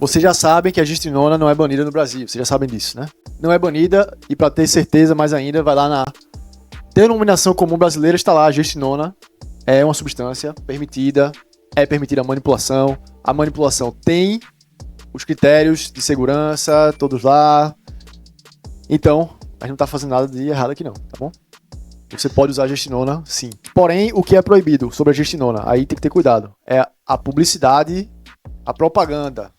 Vocês já sabem que a gestrinona não é banida no Brasil, vocês já sabem disso, né? Não é banida e para ter certeza mais ainda, vai lá na denominação comum brasileira, está lá, a gestrinona é uma substância permitida, é permitida a manipulação tem os critérios de segurança, todos lá. Então, a gente não tá fazendo nada de errado aqui não, tá bom? Você pode usar a gestrinona, sim. Porém, o que é proibido sobre a gestrinona, aí tem que ter cuidado, é a publicidade, a propaganda.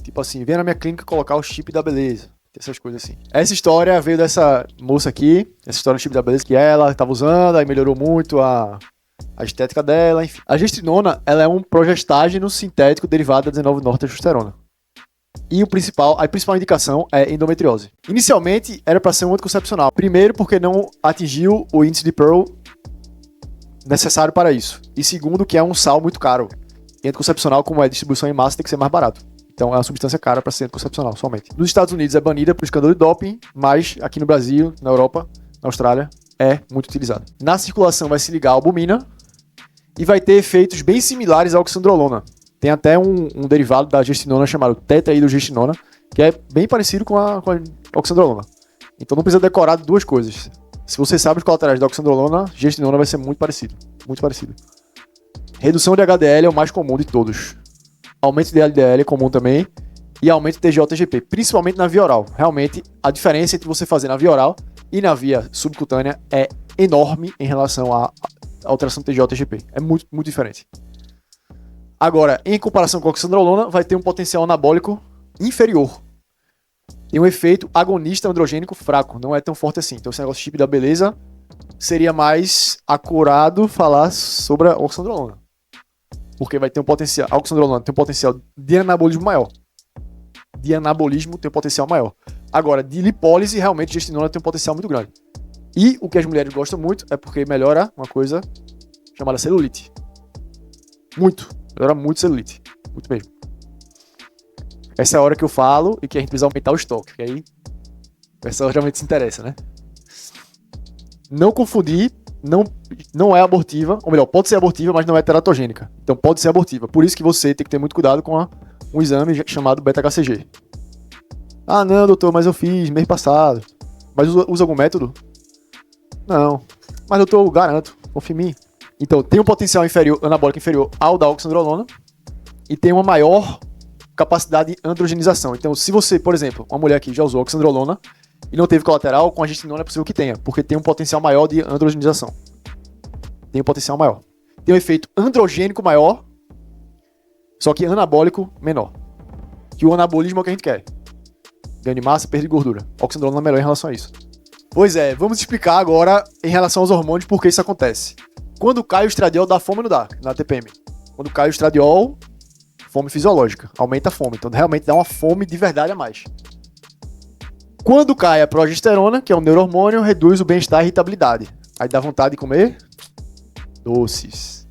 Tipo assim, vem na minha clínica colocar o chip da beleza. Essas coisas assim. Essa história veio dessa moça aqui, essa história do chip da beleza que ela estava usando, aí melhorou muito a estética dela, enfim. A gestrinona, ela é um progestágeno sintético derivado da 19-nortestosterona. E a principal indicação é endometriose. Inicialmente, era para ser um anticoncepcional. Primeiro, porque não atingiu o índice de Pearl necessário para isso. E segundo, que é um sal muito caro. E anticoncepcional, como é distribuição em massa, tem que ser mais barato. Então é uma substância cara para ser anticoncepcional, somente. Nos Estados Unidos é banida por escândalo de doping, mas aqui no Brasil, na Europa, na Austrália, é muito utilizada. Na circulação vai se ligar a albumina e vai ter efeitos bem similares à oxandrolona. Tem até um derivado da gestrinona chamado tetrahidrogestinona, que é bem parecido com a oxandrolona. Então não precisa decorar duas coisas. Se você sabe os colaterais da oxandrolona, gestrinona vai ser muito parecido. Muito parecido. Redução de HDL é o mais comum de todos. Aumento de LDL é comum também. E aumento de TGO-TGP, principalmente na via oral. Realmente, a diferença entre você fazer na via oral e na via subcutânea é enorme em relação à alteração do TGO-TGP. É muito, muito diferente. Agora, em comparação com a oxandrolona, vai ter um potencial anabólico inferior. Tem um efeito agonista androgênico fraco, não é tão forte assim. Então, esse negócio de chip da beleza seria mais acurado falar sobre a oxandrolona. Porque vai ter um potencial, a oxandrolona tem um potencial de anabolismo maior. De anabolismo tem um potencial maior. Agora, de lipólise, realmente, a gestrinona tem um potencial muito grande. E o que as mulheres gostam muito é porque melhora uma coisa chamada celulite. Muito. Melhora muito celulite. Muito mesmo. Essa é a hora que eu falo e que a gente precisa aumentar o estoque. Porque aí o pessoal realmente se interessa, né? Não confundir, não é abortiva. Ou melhor, pode ser abortiva, mas não é teratogênica. Então pode ser abortiva. Por isso que você tem que ter muito cuidado com um exame chamado beta-HCG. Ah, não, doutor, mas eu fiz mês passado. Mas usa algum método? Não. Mas doutor, eu garanto. Confia em mim. Então, tem um potencial anabólico inferior ao da oxandrolona e tem uma maior capacidade de androgenização. Então, se você, por exemplo, uma mulher que já usou oxandrolona e não teve colateral, com a gestrinona é possível que tenha, porque tem um potencial maior de androgenização. Tem um potencial maior. Tem um efeito androgênico maior, só que anabólico menor. Que o anabolismo é o que a gente quer. Ganho de massa, perda de gordura. A oxandrolona é melhor em relação a isso. Pois é, vamos explicar agora em relação aos hormônios por que isso acontece. Quando cai o estradiol, dá fome ou não dá? Na TPM. Quando cai o estradiol, fome fisiológica. Aumenta a fome. Então, realmente dá uma fome de verdade a mais. Quando cai a progesterona, que é um neurohormônio, reduz o bem-estar e irritabilidade. Aí dá vontade de comer doces.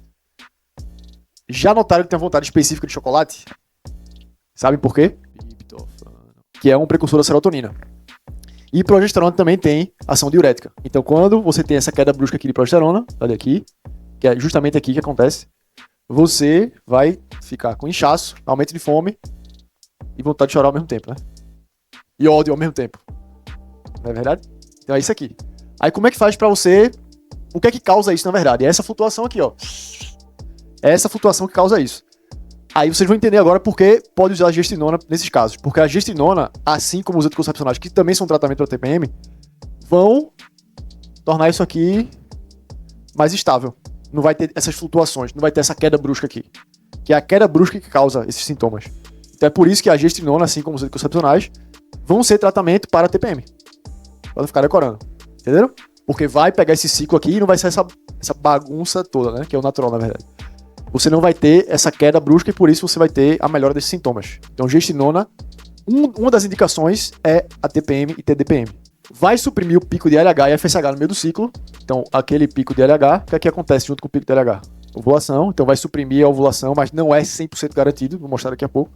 Já notaram que tem uma vontade específica de chocolate? Sabem por quê? Que é um precursor da serotonina. E progesterona também tem ação diurética. Então, quando você tem essa queda brusca aqui de progesterona, olha aqui, que é justamente aqui que acontece, você vai ficar com inchaço, aumento de fome e vontade de chorar ao mesmo tempo, né? E ódio ao mesmo tempo. Não é verdade? Então é isso aqui. Aí como é que faz pra você... O que é que causa isso, na verdade? É essa flutuação aqui, ó. É essa flutuação que causa isso. Aí vocês vão entender agora por que pode usar a gestrinona nesses casos. Porque a gestrinona, assim como os anticoncepcionais, que também são tratamento para TPM, vão tornar isso aqui mais estável. Não vai ter essas flutuações, não vai ter essa queda brusca aqui. Que é a queda brusca que causa esses sintomas. Então é por isso que a gestrinona, assim como os anticoncepcionais, vão ser tratamento para TPM. Para não ficar decorando. Entenderam? Porque vai pegar esse ciclo aqui e não vai ser essa bagunça toda, né? Que é o natural, na verdade. Você não vai ter essa queda brusca e por isso você vai ter a melhora desses sintomas. Então, gestrinona, uma das indicações é a TPM e TDPM. Vai suprimir o pico de LH e FSH no meio do ciclo. Então, aquele pico de LH, o que é que acontece junto com o pico de LH? Ovulação, então vai suprimir a ovulação, mas não é 100% garantido, vou mostrar daqui a pouco.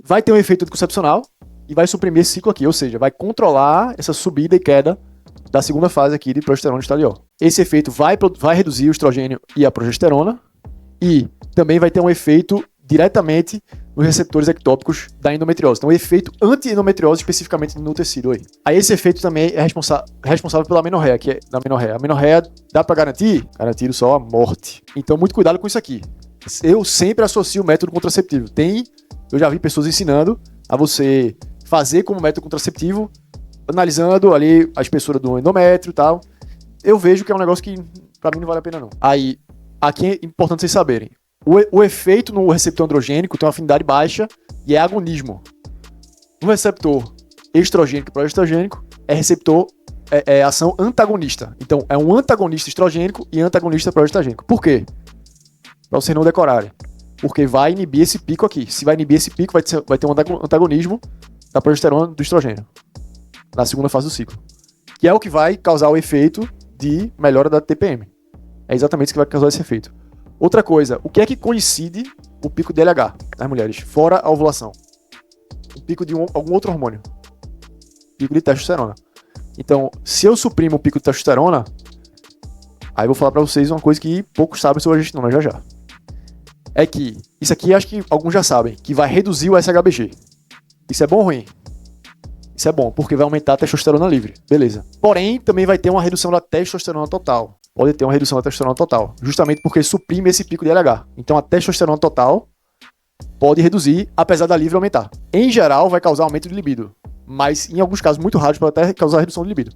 Vai ter um efeito anticoncepcional e vai suprimir esse ciclo aqui, ou seja, vai controlar essa subida e queda da segunda fase aqui de progesterona e estradiol. Esse efeito vai reduzir o estrogênio e a progesterona, e também vai ter um efeito diretamente nos receptores ectópicos da endometriose. Então, o efeito anti-endometriose especificamente no tecido aí. Aí esse efeito também é responsável pela amenorreia, que é da amenorreia. A amenorreia dá pra garantir? Garantir só a morte. Então, muito cuidado com isso aqui. Eu sempre associo o método contraceptivo. Eu já vi pessoas ensinando a você fazer como método contraceptivo, analisando ali a espessura do endométrio e tal. Eu vejo que é um negócio que pra mim não vale a pena não. Aí, aqui é importante vocês saberem. O efeito no receptor androgênico tem uma afinidade baixa e é agonismo. No receptor estrogênico e proestrogênico é ação antagonista. Então, é um antagonista estrogênico e antagonista proestrogênico. Por quê? Para vocês não decorarem. Porque vai inibir esse pico aqui. Se vai inibir esse pico, vai ter um antagonismo da progesterona do estrogênio. Na segunda fase do ciclo. Que é o que vai causar o efeito de melhora da TPM. É exatamente isso que vai causar esse efeito. Outra coisa, o que é que coincide o pico de LH nas mulheres, fora a ovulação? O pico de algum outro hormônio. Pico de testosterona. Então, se eu suprimo o pico de testosterona, aí eu vou falar pra vocês uma coisa que poucos sabem sobre a gestinona já. É que, isso aqui acho que alguns já sabem, que vai reduzir o SHBG. Isso é bom ou ruim? Isso é bom, porque vai aumentar a testosterona livre. Beleza. Porém, também vai ter uma redução da testosterona total. Pode ter uma redução da testosterona total. Justamente porque suprime esse pico de LH. Então, a testosterona total pode reduzir, apesar da livre aumentar. Em geral, vai causar aumento de libido. Mas, em alguns casos muito raros, pode até causar redução de libido.